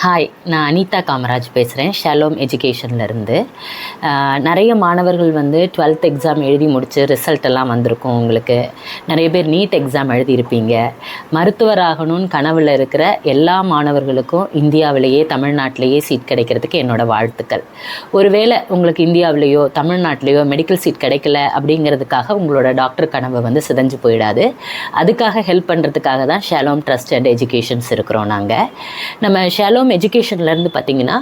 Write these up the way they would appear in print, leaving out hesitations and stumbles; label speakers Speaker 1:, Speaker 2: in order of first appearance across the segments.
Speaker 1: Hi, நான் அனிதா காமராஜ் பேசுகிறேன். Shalom எஜுகேஷன்லேருந்து. நிறைய மாணவர்கள் வந்து 12th எக்ஸாம் எழுதி முடித்து ரிசல்ட் எல்லாம் வந்திருக்கும். உங்களுக்கு நிறைய பேர் நீட் எக்ஸாம் எழுதியிருப்பீங்க. மருத்துவர் ஆகணும்னு கனவில் இருக்கிற எல்லா மாணவர்களுக்கும் இந்தியாவிலேயே தமிழ்நாட்டிலேயே சீட் கிடைக்கிறதுக்கு என்னோடய வாழ்த்துக்கள். ஒருவேளை உங்களுக்கு இந்தியாவிலேயோ தமிழ்நாட்டிலேயோ மெடிக்கல் சீட் கிடைக்கல அப்படிங்கிறதுக்காக உங்களோட டாக்டர் கனவு வந்து சிதைஞ்சு போயிடாது. அதுக்காக ஹெல்ப் பண்ணுறதுக்காக தான் ஷாலோம் ட்ரஸ்ட் அண்ட் எஜுகேஷன்ஸ் இருக்கிறோம். நம்ம ஷாலோம் எஜுகேஷன்லேருந்து பார்த்திங்கன்னா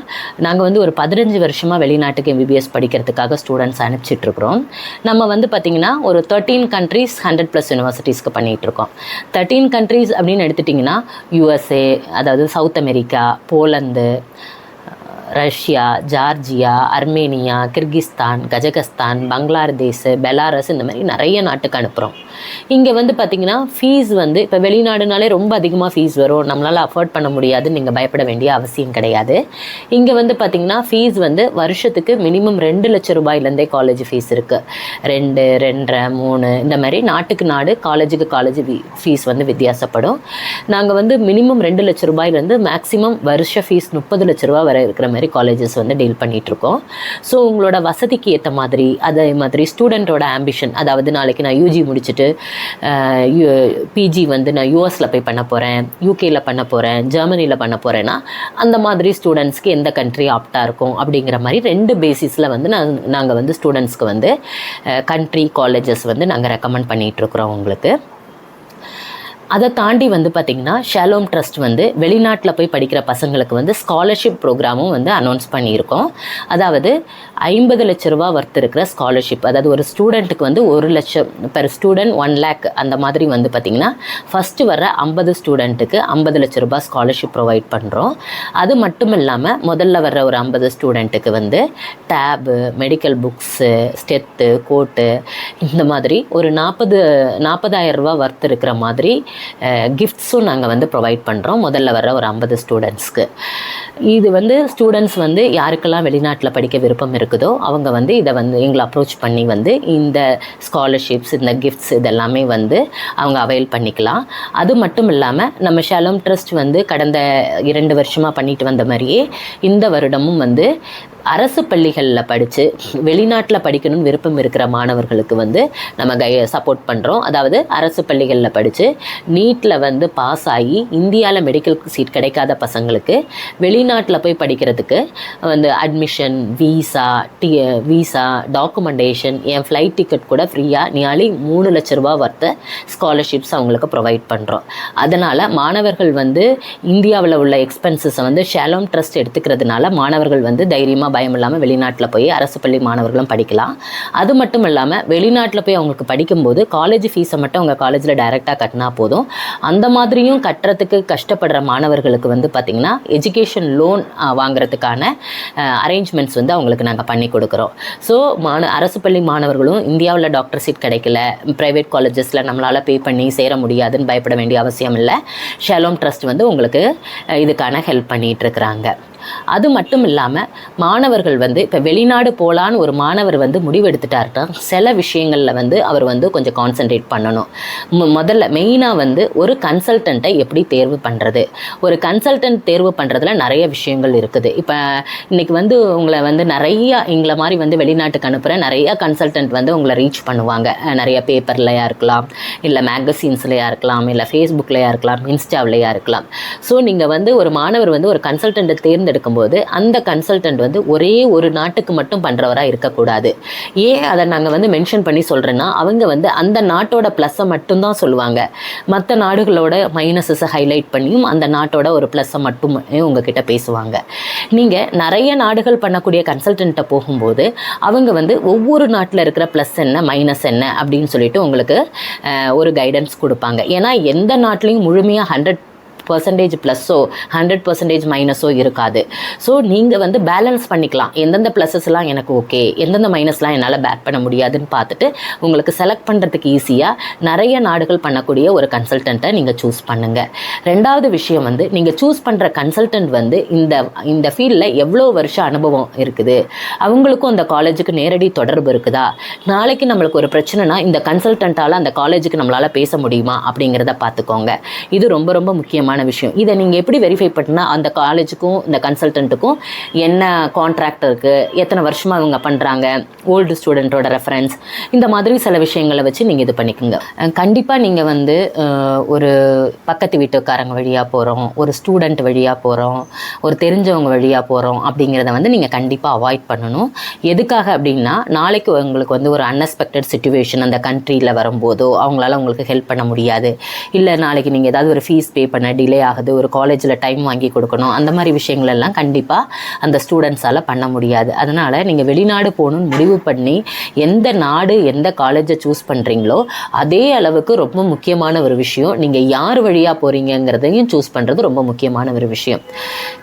Speaker 1: நாங்கள் வந்து ஒரு 15 வருஷமாக வெளிநாட்டுக்கு MBBS படிக்கிறதுக்காக ஸ்டூடெண்ட்ஸ் அனுப்பிச்சிட்ருக்குறோம். நம்ம வந்து பார்த்திங்கன்னா ஒரு 13 கண்ட்ரீஸ் 100+ யூனிவர்சிட்டிஸ்க்கு பண்ணிகிட்ருக்கோம். 13 கண்ட்ரீஸ் அப்படின்னு எடுத்துட்டிங்கன்னா USA, அதாவது south America, Poland, Russia, Georgia, Armenia, Kyrgyzstan, Kazakhstan, Bangladesh, Belarus, இந்த மாதிரி நிறைய நாட்டுக்கு அனுப்புகிறோம். இங்கே வந்து பார்த்திங்கன்னா ஃபீஸ் வந்து இப்போ வெளிநாடுனாலே ரொம்ப அதிகமாக ஃபீஸ் வரும், நம்மளால் அஃபோர்ட் பண்ண முடியாதுன்னு நீங்கள் பயப்பட வேண்டிய அவசியம் கிடையாது. இங்கே வந்து பார்த்திங்கன்னா ஃபீஸ் வந்து வருஷத்துக்கு மினிமம் 2 லட்சம் ரூபாயிலேருந்தே காலேஜ் ஃபீஸ் இருக்குது. 2, 2.5, 3 இந்த மாதிரி நாட்டுக்கு நாடு காலேஜுக்கு காலேஜ் ஃபீஸ் வந்து வித்தியாசப்படும். நாங்கள் வந்து மினிமம் 2 லட்சம் ரூபாயிலேருந்து மேக்ஸிமம் வருஷ ஃபீஸ் 30 லட்ச ரூபா வரை இருக்கிற மாதிரி காலேஜஸ் வந்து டீல் பண்ணிகிட்ருக்கோம். ஸோ உங்களோட வசதிக்கு ஏற்ற மாதிரி, அதே மாதிரி ஸ்டூடெண்ட்டோட ஆம்பிஷன், அதாவது நாளைக்கு நான் UG முடிச்சுட்டு PG வந்து நான் US போய் பண்ண போகிறேன், UK பண்ண போகிறேன், ஜெர்மனியில் பண்ண போகிறேன்னா அந்த மாதிரி ஸ்டூடெண்ட்ஸ்க்கு எந்த கண்ட்ரி ஆப்டாக இருக்கும் அப்படிங்கிற மாதிரி 2 பேசிஸில் வந்து நாங்கள் வந்து ஸ்டூடெண்ட்ஸ்க்கு வந்து கண்ட்ரி காலேஜஸ் வந்து நாங்கள் ரெக்கமெண்ட் பண்ணிகிட்ருக்குறோம் உங்களுக்கு. அதை தாண்டி வந்து பார்த்திங்கன்னா ஷாலோம் ட்ரஸ்ட் வந்து வெளிநாட்டில் போய் படிக்கிற பசங்களுக்கு வந்து ஸ்காலர்ஷிப் ப்ரோக்ராமும் வந்து அனௌன்ஸ் பண்ணியிருக்கோம். அதாவது 50 லட்ச ரூபா ஒர்த் இருக்கிற ஸ்காலர்ஷிப், அதாவது ஒரு ஸ்டூடெண்ட்டுக்கு வந்து 1 லட்சம் பெர் ஸ்டூடெண்ட் 1 lakh அந்த மாதிரி வந்து பார்த்திங்கன்னா ஃபஸ்ட்டு வர்ற 50 ஸ்டூடெண்ட்டுக்கு 50 லட்ச ரூபா ஸ்காலர்ஷிப் ப்ரொவைட் பண்ணுறோம். அது மட்டும் இல்லாமல் முதல்ல வர்ற ஒரு 50 ஸ்டூடெண்ட்டுக்கு வந்து டேபு, மெடிக்கல் புக்ஸு, ஸ்டெத்து, கோட்டு, இந்த மாதிரி ஒரு 40,000 ரூபா ஒர்த் இருக்கிற மாதிரி கிஃப்ட்ஸும் நாங்கள் வந்து ப்ரொவைட் பண்ணுறோம் முதல்ல வர ஒரு 50 ஸ்டூடெண்ட்ஸ்க்கு. இது வந்து ஸ்டூடெண்ட்ஸ் வந்து யாருக்கெல்லாம் வெளிநாட்டில் படிக்க விருப்பம் இருக்குதோ அவங்க வந்து இதை வந்து எங்களை அப்ரோச் பண்ணி வந்து இந்த ஸ்காலர்ஷிப்ஸ், இந்த கிஃப்ட்ஸ் இதெல்லாமே வந்து அவங்க அவைல் பண்ணிக்கலாம். அது மட்டும் இல்லாமல் நம்ம ஷாலோம் ட்ரஸ்ட் வந்து கடந்த 2 வருஷமாக பண்ணிட்டு வந்த மாதிரியே இந்த வருடமும் வந்து அரசு பள்ளிகளில் படித்து வெளிநாட்டில் படிக்கணும்னு விருப்பம் இருக்கிற மாணவர்களுக்கு வந்து நம்ம சப்போர்ட் பண்ணுறோம். அதாவது அரசு பள்ளிகளில் படித்து நீட்டில் வந்து பாஸ் ஆகி இந்தியாவில் மெடிக்கல் சீட் கிடைக்காத பசங்களுக்கு வெளிநாட்டில் போய் படிக்கிறதுக்கு வந்து அட்மிஷன், வீசா, டாக்குமெண்டேஷன், என் ஃப்ளைட் டிக்கெட் கூட ஃப்ரீயாக நியாலி 3 லட்ச ரூபா வர்த்த ஸ்காலர்ஷிப்ஸ் அவங்களுக்கு ப்ரொவைட் பண்ணுறோம். அதனால் மாணவர்கள் வந்து இந்தியாவில் உள்ள எக்ஸ்பென்சஸை வந்து ஷாலோம் ட்ரஸ்ட் எடுத்துக்கிறதுனால மாணவர்கள் வந்து தைரியமாக பயம் இல்லாமல் வெளிநாட்டில் போய் அரசு பள்ளி மாணவர்களும் படிக்கலாம். அது மட்டும் இல்லாமல் வெளிநாட்டில் போய் அவங்களுக்கு படிக்கும்போது காலேஜ் ஃபீஸை மட்டும் அவங்க காலேஜில் டைரெக்டாக கட்டினா போதும். அந்த மாதிரியும் கட்டுறதுக்கு கஷ்டப்படுற மாணவர்களுக்கு வந்து பார்த்திங்கன்னா எஜுகேஷன் லோன் வாங்குறதுக்கான அரேஞ்ச்மெண்ட்ஸ் வந்து அவங்களுக்கு நாங்கள் பண்ணி கொடுக்குறோம். ஸோ அரசு பள்ளி மாணவர்களும் இந்தியாவில் டாக்டர் சீட் கிடைக்கல, ப்ரைவேட் காலேஜஸில் நம்மளால் பே பண்ணி சேர முடியாதுன்னு பயப்பட வேண்டிய அவசியம் இல்லை. ஷாலோம் ட்ரஸ்ட் வந்து உங்களுக்கு இதுக்கான ஹெல்ப் பண்ணிகிட்ருக்குறாங்க. அது மட்டும் இல்லாமல் மாணவர்கள் வந்து இப்போ வெளிநாடு போகலான்னு ஒரு மாணவர் வந்து முடிவெடுத்துட்டாருன்னா சில விஷயங்களில் வந்து அவர் வந்து கொஞ்சம் கான்சன்ட்ரேட் பண்ணணும். முதல்ல மெயினாக வந்து ஒரு கன்சல்டண்ட்டை எப்படி தேர்வு பண்ணுறது, ஒரு கன்சல்டன்ட் தேர்வு பண்ணுறதுல நிறைய விஷயங்கள் இருக்குது. இப்போ இன்றைக்கி வந்து உங்களை வந்து எங்களை மாதிரி வந்து வெளிநாட்டுக்கு அனுப்புகிற நிறைய கன்சல்டன்ட் வந்து உங்களை ரீச் பண்ணுவாங்க. நிறைய பேப்பர்லையாக இருக்கலாம், இல்லை மேகசின்ஸ்லையாக இருக்கலாம், இல்லை ஃபேஸ்புக்லையாக இருக்கலாம், இன்ஸ்டாவிலையாக இருக்கலாம். ஸோ நீங்கள் வந்து ஒரு மாணவர் வந்து ஒரு கன்சல்டண்ட்டை தேர்ந்தெடுக்கும்போது அந்த கன்சல்டன்ட் வந்து ஒரே ஒரு நாட்டுக்கு மட்டும் பண்ணுறவராக இருக்கக்கூடாது. ஏன் அதை நாங்கள் வந்து மென்ஷன் பண்ணி சொல்கிறேன்னா அவங்க வந்து அந்த நாட்டோட ப்ளஸ்ஸை மட்டும்தான் சொல்லுவாங்க, மற்ற நாடுகளோட மைனஸஸை ஹைலைட் பண்ணியும் அந்த நாட்டோட ஒரு ப்ளஸ்ஸை மட்டும் உங்ககிட்ட பேசுவாங்க. நீங்கள் நிறைய நாடுகள் பண்ணக்கூடிய கன்சல்டண்ட்டை போகும்போது அவங்க வந்து ஒவ்வொரு நாட்டில் இருக்கிற ப்ளஸ் என்ன மைனஸ் என்ன அப்படின்னு சொல்லிட்டு உங்களுக்கு ஒரு கைடன்ஸ் கொடுப்பாங்க. ஏன்னா எந்த நாட்டிலையும் முழுமையாக 100% ப்ளஸ்ஸோ 100% மைனஸோ இருக்காது. ஸோ நீங்கள் வந்து பேலன்ஸ் பண்ணிக்கலாம், எந்தெந்த ப்ளஸஸ்லாம் எனக்கு ஓகே, எந்தெந்த மைனஸ்லாம் என்னால் பேக் பண்ண முடியாதுன்னு பார்த்துட்டு உங்களுக்கு செலக்ட் பண்ணுறதுக்கு ஈஸியாக நிறைய நாடுகள் பண்ணக்கூடிய ஒரு கன்சல்டண்ட்டை நீங்கள் சூஸ் பண்ணுங்கள். ரெண்டாவது விஷயம் வந்து நீங்கள் சூஸ் பண்ணுற கன்சல்டன்ட் வந்து இந்த ஃபீல்டில் எவ்வளோ வருஷம் அனுபவம் இருக்குது, அவங்களுக்கும் அந்த காலேஜுக்கு நேரடி தொடர்பு இருக்குதா, நாளைக்கு நம்மளுக்கு ஒரு பிரச்சனைனா இந்த கன்சல்டண்ட்டால் அந்த காலேஜுக்கு நம்மளால் பேச முடியுமா அப்படிங்கிறத பார்த்துக்கோங்க. இது ரொம்ப ரொம்ப முக்கியமான முக்கியமான விஷயம். இதை நீங்கள் எப்படி வெரிஃபை பண்ணால் அந்த காலேஜுக்கும் இந்த கன்சல்டண்ட்டுக்கும் என்ன கான்ட்ராக்ட் இருக்குது, எத்தனை வருஷமாக இவங்க பண்ணுறாங்க, ஓல்டு ஸ்டூடெண்ட்டோட ரெஃபரன்ஸ், இந்த மாதிரி சில விஷயங்களை வச்சு நீங்கள் இது பண்ணிக்கோங்க. கண்டிப்பாக நீங்கள் வந்து ஒரு பக்கத்து வீட்டுக்காரங்க வழியாக போகிறோம், ஒரு ஸ்டூடெண்ட் வழியாக போகிறோம், ஒரு தெரிஞ்சவங்க வழியாக போகிறோம் அப்படிங்கிறத வந்து நீங்கள் கண்டிப்பாக அவாய்ட் பண்ணணும். எதுக்காக அப்படின்னா, நாளைக்கு உங்களுக்கு வந்து ஒரு அன்எக்ஸ்பெக்டட் சிச்சுவேஷன் அந்த கண்ட்ரியில் வரும்போதோ அவங்களால உங்களுக்கு ஹெல்ப் பண்ண முடியாது, இல்லை நாளைக்கு நீங்கள் ஏதாவது ஒரு ஃபீஸ் பே பண்ண டிலே ஆகுது, ஒரு காலேஜில் டைம் வாங்கி கொடுக்கணும், அந்த மாதிரி விஷயங்கள் எல்லாம் கண்டிப்பாக அந்த ஸ்டூடெண்ட்ஸால் பண்ண முடியாது. அதனால் நீங்கள் வெளிநாடு போகணுன்னு முடிவு பண்ணி எந்த நாடு எந்த காலேஜை சூஸ் பண்ணுறீங்களோ அதே அளவுக்கு ரொம்ப முக்கியமான ஒரு விஷயம் நீங்கள் யார் வழியாக போகிறீங்கிறதையும் சூஸ் பண்ணுறது ரொம்ப முக்கியமான ஒரு விஷயம்.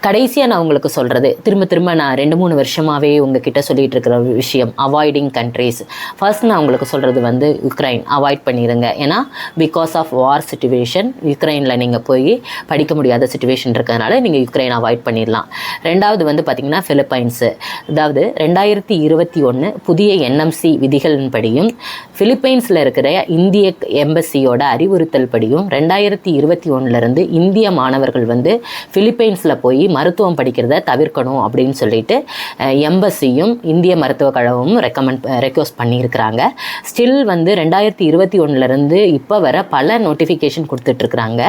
Speaker 1: கடைசியாக நான் உங்களுக்கு சொல்கிறது, திரும்ப நான் 2-3 வருஷமாகவே உங்ககிட்ட சொல்லிகிட்டு இருக்கிற விஷயம், அவாய்டிங் கண்ட்ரீஸ். ஃபர்ஸ்ட் நான் உங்களுக்கு சொல்கிறது வந்து யுக்ரைன் அவாய்ட் பண்ணிடுங்க. ஏன்னா பிகாஸ் ஆஃப் வார் சிச்சுவேஷன் யுக்ரைனில் நீங்கள் போய் படிக்க முடியாத சிச்சுவேஷன் இருக்கிறதுனால நீங்கள் யுக்ரைன் அவாய்ட் பண்ணிடலாம். ரெண்டாவது வந்து பார்த்திங்கன்னா ஃபிலிப்பைன்ஸு. அதாவது 2021 புதிய என்எம்சி விதிகளின்படியும் ஃபிலிப்பைன்ஸில் இருக்கிற இந்திய எம்பசியோட அறிவுறுத்தல் படியும் 2021 இந்திய மாணவர்கள் வந்து ஃபிலிப்பைன்ஸில் போய் மருத்துவம் படிக்கிறத தவிர்க்கணும் அப்படின்னு சொல்லிட்டு எம்பசியும் இந்திய மருத்துவ கழகமும் ரெக்வஸ்ட் பண்ணியிருக்கிறாங்க. ஸ்டில் வந்து 2021 இப்போ வர பல நோட்டிஃபிகேஷன் கொடுத்துட்ருக்குறாங்க.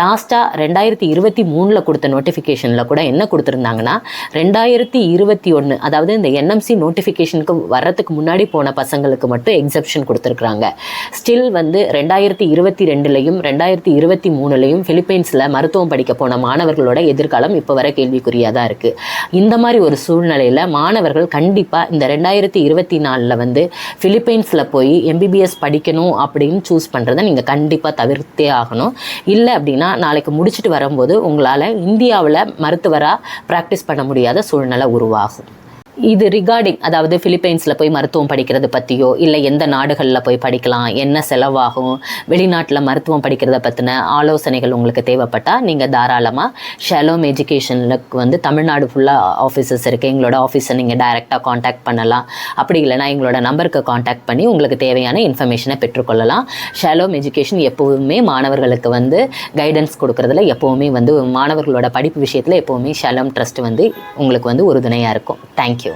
Speaker 1: லாஸ்ட்டாக 2023 கொடுத்த நோட்டிஃபிகேஷனில் கூட என்ன கொடுத்துருந்தாங்கன்னா, 2021 அதாவது இந்த என்எம்சி நோட்டிஃபிகேஷனுக்கு வர்றதுக்கு முன்னாடி போன பசங்களுக்கு மட்டும் எக்ஸப்ஷன் கொடுத்துருக்குறாங்க. ஸ்டில் வந்து 2022லையும் 2023லையும் ஃபிலிப்பைன்ஸில் மருத்துவம் படிக்க போன மாணவர்களோட எதிர்காலம் இப்போ வர கேள்விக்குறியாக தான் இருக்குது. இந்த மாதிரி ஒரு சூழ்நிலையில் மாணவர்கள் கண்டிப்பாக இந்த 2024 வந்து ஃபிலிப்பைன்ஸில் போய் எம்பிபிஎஸ் படிக்கணும் அப்படின்னு சூஸ் பண்ணுறதை நீங்கள் கண்டிப்பாக தவிர்த்தே ஆகணும். இல்லை அப்படின்னா நாளைக்கு முடிச்சுட்டு வரும்போது உங்களால் இந்தியாவில் மருத்துவராக ப்ராக்டிஸ் பண்ண முடியாத சூழ்நிலை உருவாகும். இது ரிகார்டிங், அதாவது ஃபிலிப்பைன்ஸில் போய் மருத்துவம் படிக்கிறது பற்றியோ, இல்லை எந்த நாடுகளில் போய் படிக்கலாம், என்ன செலவாகும், வெளிநாட்டில் மருத்துவம் படிக்கிறத பற்றின ஆலோசனைகள் உங்களுக்கு தேவைப்பட்டால் நீங்கள் தாராளமாக ஷலோம் எஜுகேஷனில் வந்து தமிழ்நாடு ஃபுல்லாக ஆஃபீஸஸ் இருக்குது. எங்களோட ஆஃபீஸை நீங்கள் டைரெக்டாக காண்டாக்ட் பண்ணலாம். அப்படி இல்லைனா எங்களோட நம்பருக்கு காண்டாக்ட் பண்ணி உங்களுக்கு தேவையான இன்ஃபர்மேஷனை பெற்றுக்கொள்ளலாம். ஷலோம் எஜுகேஷன் எப்போவுமே மாணவர்களுக்கு வந்து கைடன்ஸ் கொடுக்குறதுல எப்போவுமே வந்து மாணவர்களோட படிப்பு விஷயத்தில் எப்போவுமே ஷலோம் ட்ரஸ்ட் வந்து உங்களுக்கு வந்து உறுதுணையாக இருக்கும். தேங்க்யூ.